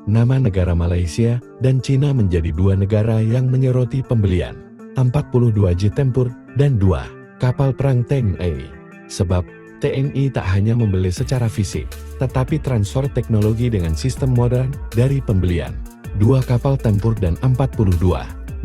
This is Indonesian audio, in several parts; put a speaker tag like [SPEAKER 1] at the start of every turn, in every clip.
[SPEAKER 1] Nama negara Malaysia dan Cina menjadi dua negara yang menyoroti pembelian 42 jet tempur dan 2 kapal perang TNI. Sebab, TNI tak hanya membeli secara fisik, tetapi transfer teknologi dengan sistem modern dari pembelian 2 kapal tempur dan 42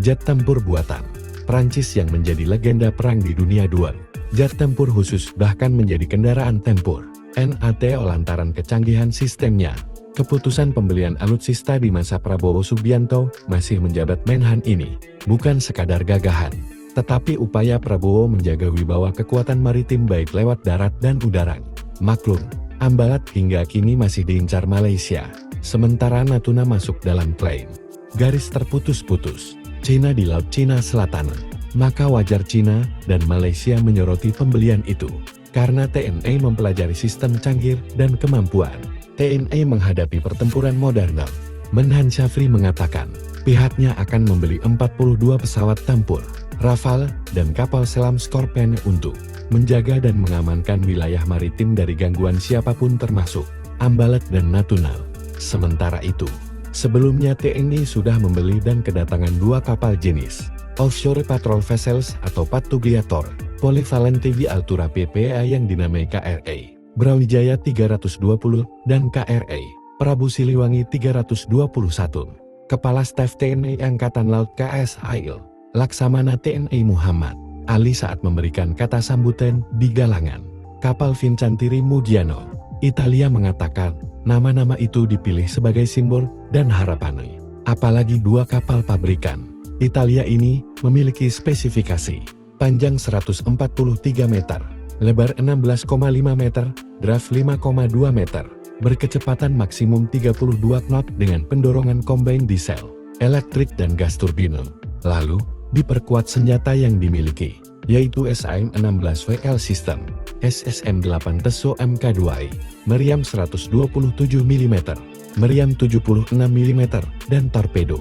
[SPEAKER 1] jet tempur buatan Prancis yang menjadi legenda perang di dunia II. Jet tempur khusus bahkan menjadi kendaraan tempur NATO lantaran kecanggihan sistemnya. Keputusan pembelian alutsista di masa Prabowo Subianto masih menjabat Menhan ini bukan sekadar gagahan, tetapi upaya Prabowo menjaga wibawa kekuatan maritim baik lewat darat dan udara. Maklum, Ambalat hingga kini masih diincar Malaysia, sementara Natuna masuk dalam klaim garis terputus-putus Cina di Laut Cina Selatan. Maka wajar Cina dan Malaysia menyoroti pembelian itu, karena TNI mempelajari sistem canggih dan kemampuan TNI menghadapi pertempuran modern. Menhan Syafri mengatakan, pihaknya akan membeli 42 pesawat tempur Rafale dan kapal selam Scorpion untuk menjaga dan mengamankan wilayah maritim dari gangguan siapapun termasuk Ambalat dan Natuna. Sementara itu, sebelumnya TNI sudah membeli dan kedatangan 2 kapal jenis Offshore Patrol Vessels atau Patugiator Polyvalent TV Altura PPA yang dinamai KRA Brawijaya 320 dan KRA Prabu Siliwangi 321. Kepala Staf TNI Angkatan Laut KS Ail Laksamana TNI Muhammad Ali saat memberikan kata sambutan di galangan kapal Vincentiri Mugiano, Italia mengatakan nama-nama itu dipilih sebagai simbol dan harapan. Apalagi 2 kapal pabrikan Italia ini memiliki spesifikasi panjang 143 meter, lebar 16,5 meter, draft 5,2 meter, berkecepatan maksimum 32 knot dengan pendorongan combine diesel, elektrik dan gas turbine. Lalu, diperkuat senjata yang dimiliki, yaitu SAM-16WL System, SSM-8 Teso Mk2I, meriam 127 mm, meriam 76 mm, dan torpedo.